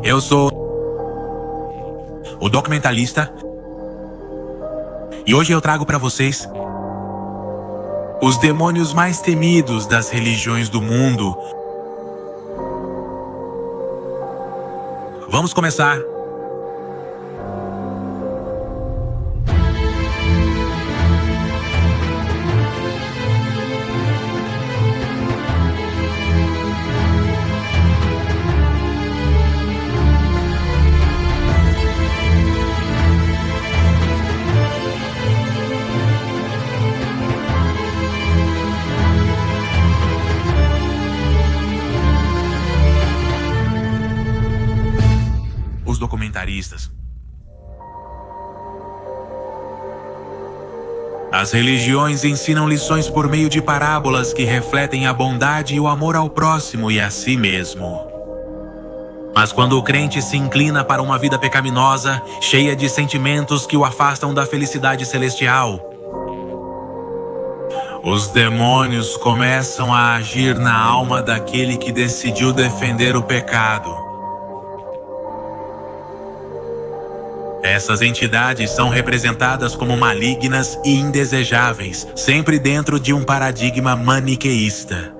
Eu sou o documentalista e hoje eu trago para vocês os demônios mais temidos das religiões do mundo. Vamos começar. Os documentaristas. As religiões ensinam lições por meio de parábolas que refletem a bondade e o amor ao próximo e a si mesmo. Mas quando o crente se inclina para uma vida pecaminosa, cheia de sentimentos que o afastam da felicidade celestial, os demônios começam a agir na alma daquele que decidiu defender o pecado. Essas entidades são representadas como malignas e indesejáveis, sempre dentro de um paradigma maniqueísta.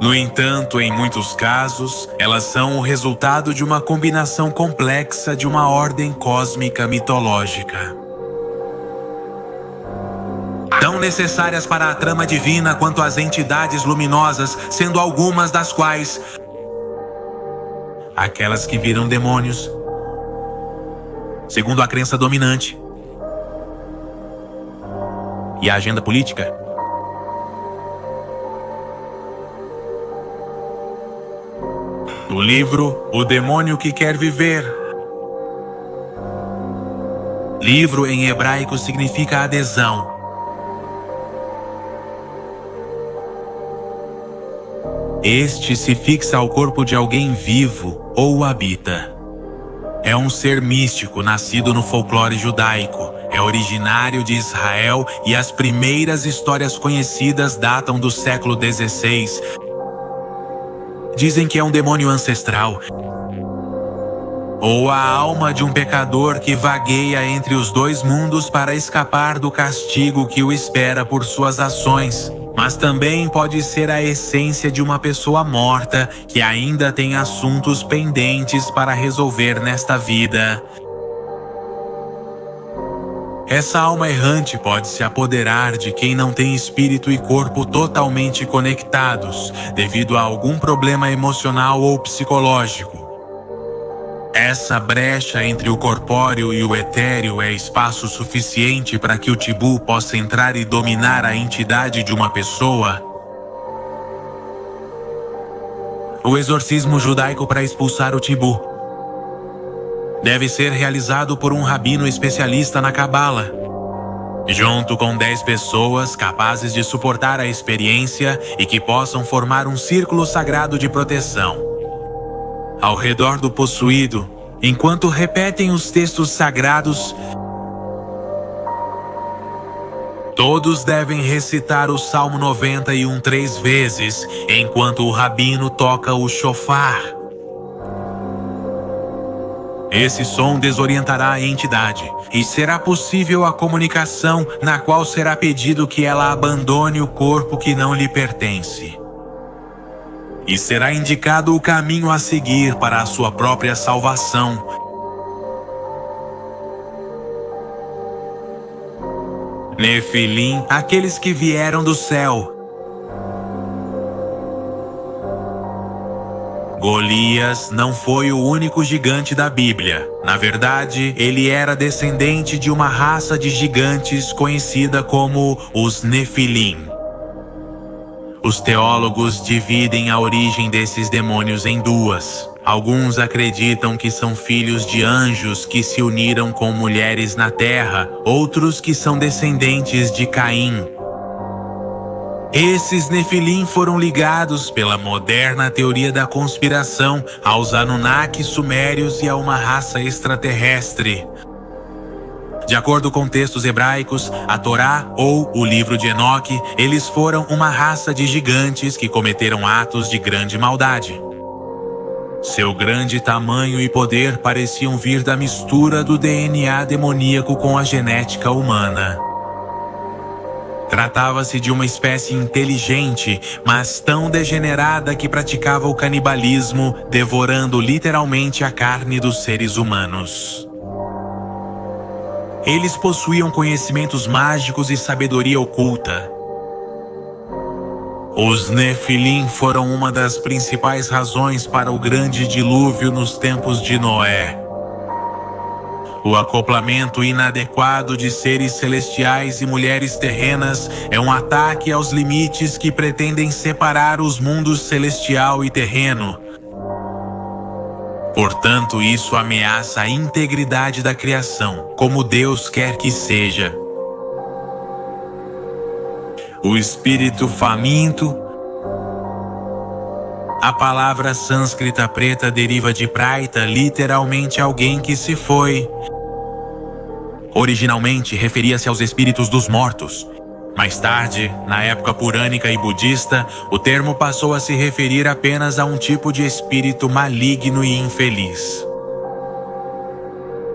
No entanto, em muitos casos, elas são o resultado de uma combinação complexa de uma ordem cósmica mitológica. Tão necessárias para a trama divina quanto as entidades luminosas, sendo algumas das quais aquelas que viram demônios, segundo a crença dominante e a agenda política. Do livro O Demônio que Quer Viver. Livro em hebraico significa adesão. Este se fixa ao corpo de alguém vivo ou o habita. É um ser místico nascido no folclore judaico. É originário de Israel e as primeiras histórias conhecidas datam do século XVI. Dizem que é um demônio ancestral ou a alma de um pecador que vagueia entre os dois mundos para escapar do castigo que o espera por suas ações. Mas também pode ser a essência de uma pessoa morta que ainda tem assuntos pendentes para resolver nesta vida. Essa alma errante pode se apoderar de quem não tem espírito e corpo totalmente conectados, devido a algum problema emocional ou psicológico. Essa brecha entre o corpóreo e o etéreo é espaço suficiente para que o Tibu possa entrar e dominar a entidade de uma pessoa. O exorcismo judaico para expulsar o Tibu deve ser realizado por um rabino especialista na Cabala, junto com 10 pessoas capazes de suportar a experiência e que possam formar um círculo sagrado de proteção ao redor do possuído, enquanto repetem os textos sagrados. Todos devem recitar o Salmo 91 3 vezes, enquanto o rabino toca o shofar. Esse som desorientará a entidade, e será possível a comunicação, na qual será pedido que ela abandone o corpo que não lhe pertence. E será indicado o caminho a seguir para a sua própria salvação. Nefilim, aqueles que vieram do céu. Golias não foi o único gigante da Bíblia. Na verdade, ele era descendente de uma raça de gigantes conhecida como os Nefilim. Os teólogos dividem a origem desses demônios em duas. Alguns acreditam que são filhos de anjos que se uniram com mulheres na terra, outros que são descendentes de Caim. Esses Nefilim foram ligados pela moderna teoria da conspiração aos Anunnaki sumérios e a uma raça extraterrestre. De acordo com textos hebraicos, a Torá ou o livro de Enoque, eles foram uma raça de gigantes que cometeram atos de grande maldade. Seu grande tamanho e poder pareciam vir da mistura do DNA demoníaco com a genética humana. Tratava-se de uma espécie inteligente, mas tão degenerada que praticava o canibalismo, devorando literalmente a carne dos seres humanos. Eles possuíam conhecimentos mágicos e sabedoria oculta. Os Nefilim foram uma das principais razões para o grande dilúvio nos tempos de Noé. O acoplamento inadequado de seres celestiais e mulheres terrenas é um ataque aos limites que pretendem separar os mundos celestial e terreno. Portanto, isso ameaça a integridade da criação, como Deus quer que seja. O espírito faminto. A palavra sânscrita preta deriva de praita, literalmente alguém que se foi. Originalmente referia-se aos espíritos dos mortos. Mais tarde, na época purânica e budista, o termo passou a se referir apenas a um tipo de espírito maligno e infeliz.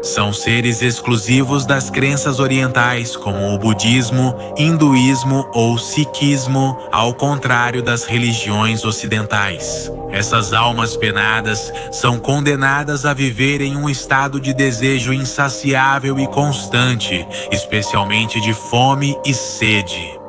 São seres exclusivos das crenças orientais, como o budismo, hinduísmo ou sikhismo, ao contrário das religiões ocidentais. Essas almas penadas são condenadas a viver em um estado de desejo insaciável e constante, especialmente de fome e sede.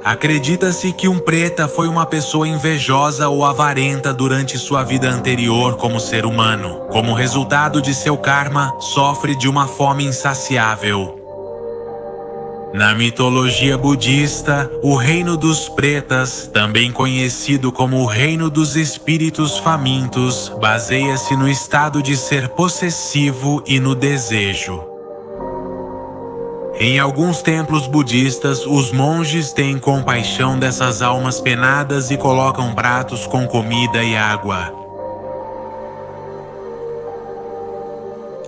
Acredita-se que um preta foi uma pessoa invejosa ou avarenta durante sua vida anterior como ser humano. Como resultado de seu karma, sofre de uma fome insaciável. Na mitologia budista, o reino dos pretas, também conhecido como o reino dos espíritos famintos, baseia-se no estado de ser possessivo e no desejo. Em alguns templos budistas, os monges têm compaixão dessas almas penadas e colocam pratos com comida e água.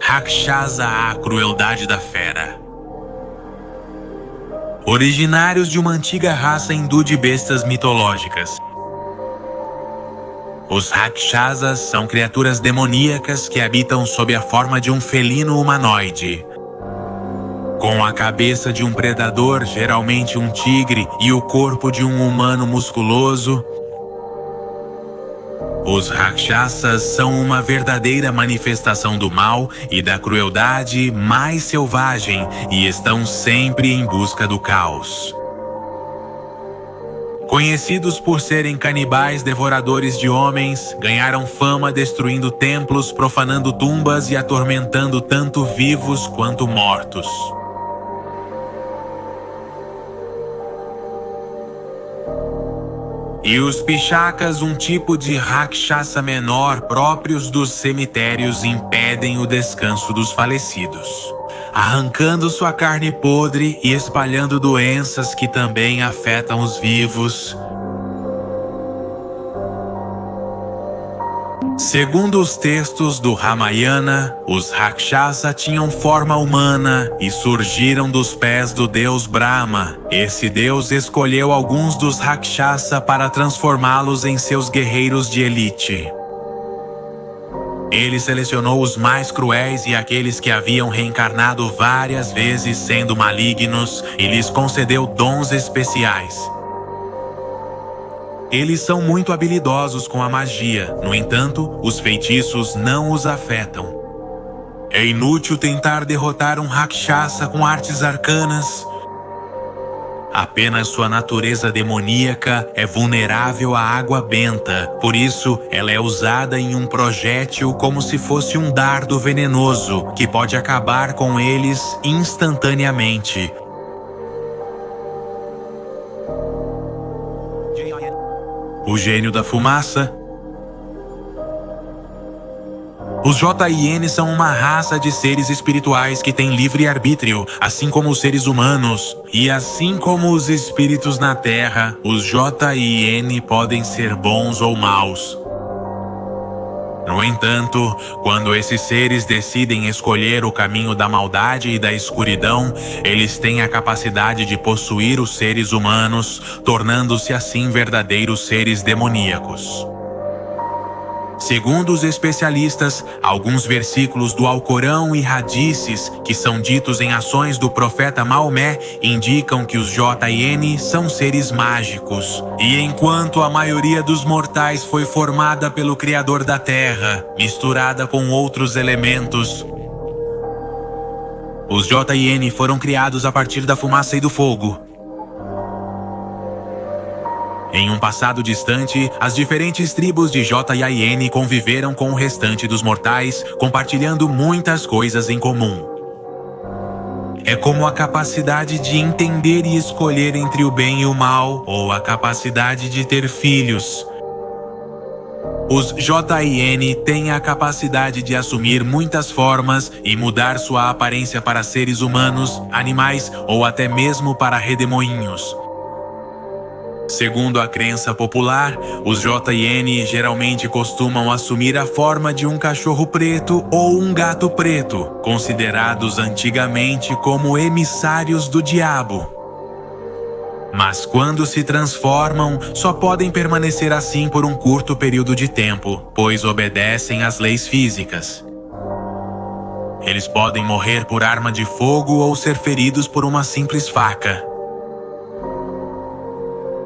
Rakshasa, a crueldade da fera. Originários de uma antiga raça hindu de bestas mitológicas. Os Rakshasas são criaturas demoníacas que habitam sob a forma de um felino humanoide. Com a cabeça de um predador, geralmente um tigre, e o corpo de um humano musculoso, os Rakshasas são uma verdadeira manifestação do mal e da crueldade mais selvagem e estão sempre em busca do caos. Conhecidos por serem canibais devoradores de homens, ganharam fama destruindo templos, profanando tumbas e atormentando tanto vivos quanto mortos. E os Pichakas, um tipo de Rakshasa menor próprios dos cemitérios, impedem o descanso dos falecidos, arrancando sua carne podre e espalhando doenças que também afetam os vivos. Segundo os textos do Ramayana, os Rakshasa tinham forma humana e surgiram dos pés do deus Brahma. Esse deus escolheu alguns dos Rakshasa para transformá-los em seus guerreiros de elite. Ele selecionou os mais cruéis e aqueles que haviam reencarnado várias vezes sendo malignos e lhes concedeu dons especiais. Eles são muito habilidosos com a magia, no entanto, os feitiços não os afetam. É inútil tentar derrotar um Rakshasa com artes arcanas. Apenas sua natureza demoníaca é vulnerável à água benta, por isso ela é usada em um projétil como se fosse um dardo venenoso, que pode acabar com eles instantaneamente. O gênio da fumaça. Os JIN são uma raça de seres espirituais que têm livre-arbítrio, assim como os seres humanos. E assim como os espíritos na Terra, os JIN podem ser bons ou maus. No entanto, quando esses seres decidem escolher o caminho da maldade e da escuridão, eles têm a capacidade de possuir os seres humanos, tornando-se assim verdadeiros seres demoníacos. Segundo os especialistas, alguns versículos do Alcorão e hadices que são ditos em ações do profeta Maomé indicam que os Jinn são seres mágicos. E enquanto a maioria dos mortais foi formada pelo Criador da Terra, misturada com outros elementos, os Jinn foram criados a partir da fumaça e do fogo. Em um passado distante, as diferentes tribos de Jinn conviveram com o restante dos mortais, compartilhando muitas coisas em comum. É como a capacidade de entender e escolher entre o bem e o mal, ou a capacidade de ter filhos. Os Jinn têm a capacidade de assumir muitas formas e mudar sua aparência para seres humanos, animais ou até mesmo para redemoinhos. Segundo a crença popular, os Jinn geralmente costumam assumir a forma de um cachorro preto ou um gato preto, considerados antigamente como emissários do diabo. Mas quando se transformam, só podem permanecer assim por um curto período de tempo, pois obedecem às leis físicas. Eles podem morrer por arma de fogo ou ser feridos por uma simples faca.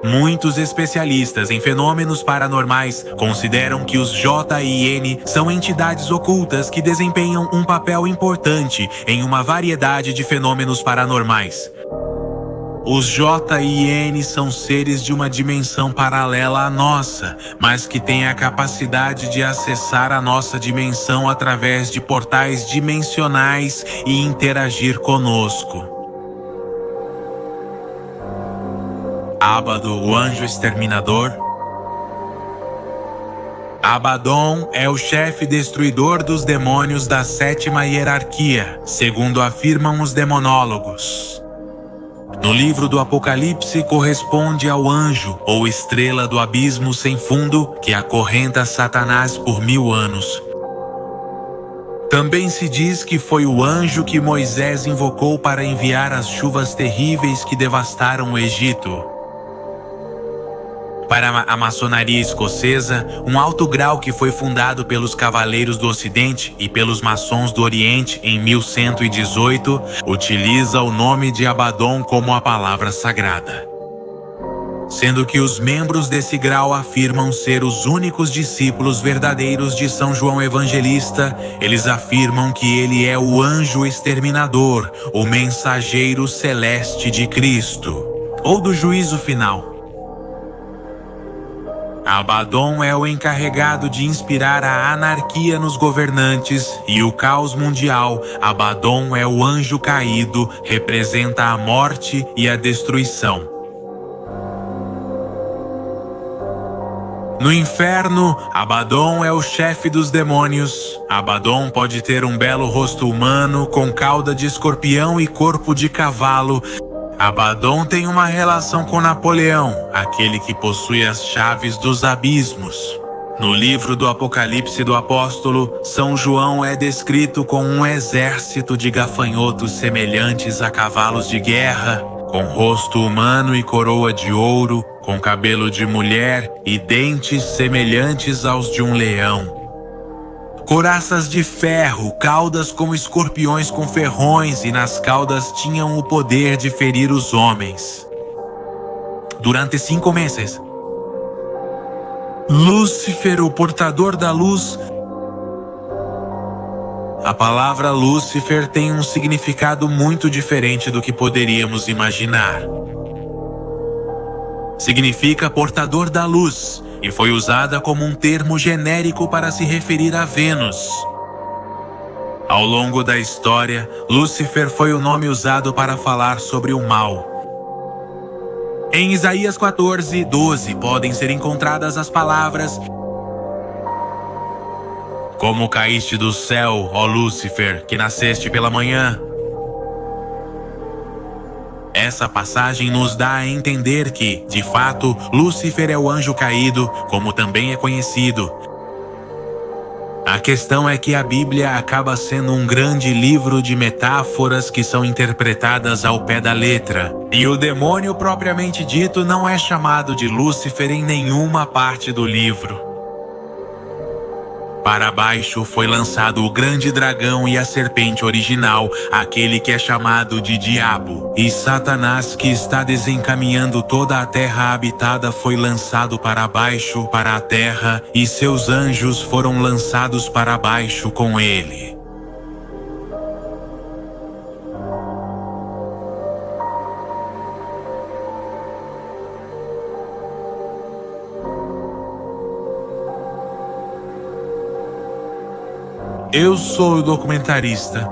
Muitos especialistas em fenômenos paranormais consideram que os Jinn são entidades ocultas que desempenham um papel importante em uma variedade de fenômenos paranormais. Os Jinn são seres de uma dimensão paralela à nossa, mas que têm a capacidade de acessar a nossa dimensão através de portais dimensionais e interagir conosco. Abaddon, o anjo exterminador. Abaddon é o chefe destruidor dos demônios da sétima hierarquia, segundo afirmam os demonólogos. No livro do Apocalipse corresponde ao anjo, ou estrela do abismo sem fundo, que acorrenta Satanás por 1000 anos. Também se diz que foi o anjo que Moisés invocou para enviar as chuvas terríveis que devastaram o Egito. Para a maçonaria escocesa, um alto grau que foi fundado pelos Cavaleiros do Ocidente e pelos Maçons do Oriente em 1118, utiliza o nome de Abaddon como a palavra sagrada. Sendo que os membros desse grau afirmam ser os únicos discípulos verdadeiros de São João Evangelista, eles afirmam que ele é o anjo exterminador, o mensageiro celeste de Cristo, ou do juízo final. Abaddon é o encarregado de inspirar a anarquia nos governantes e o caos mundial. Abaddon é o anjo caído, representa a morte e a destruição. No inferno, Abaddon é o chefe dos demônios. Abaddon pode ter um belo rosto humano, com cauda de escorpião e corpo de cavalo. Abaddon tem uma relação com Napoleão, aquele que possui as chaves dos abismos. No livro do Apocalipse do Apóstolo, São João é descrito com um exército de gafanhotos semelhantes a cavalos de guerra, com rosto humano e coroa de ouro, com cabelo de mulher e dentes semelhantes aos de um leão. Coraças de ferro, caudas como escorpiões com ferrões, e nas caudas tinham o poder de ferir os homens. Durante 5 meses, Lúcifer, o portador da luz. A palavra Lúcifer tem um significado muito diferente do que poderíamos imaginar. Significa portador da luz, e foi usada como um termo genérico para se referir a Vênus. Ao longo da história, Lúcifer foi o nome usado para falar sobre o mal. Em Isaías 14:12 podem ser encontradas as palavras: Como caíste do céu, ó Lúcifer, que nasceste pela manhã. Essa passagem nos dá a entender que, de fato, Lúcifer é o anjo caído, como também é conhecido. A questão é que a Bíblia acaba sendo um grande livro de metáforas que são interpretadas ao pé da letra. E o demônio propriamente dito não é chamado de Lúcifer em nenhuma parte do livro. Para baixo foi lançado o grande dragão e a serpente original, aquele que é chamado de Diabo. E Satanás, que está desencaminhando toda a terra habitada, foi lançado para baixo, para a terra, e seus anjos foram lançados para baixo com ele. Eu sou o documentarista.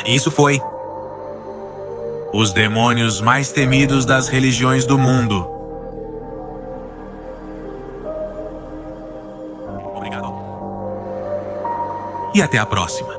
Isso foi os demônios mais temidos das religiões do mundo. Obrigado. E até a próxima.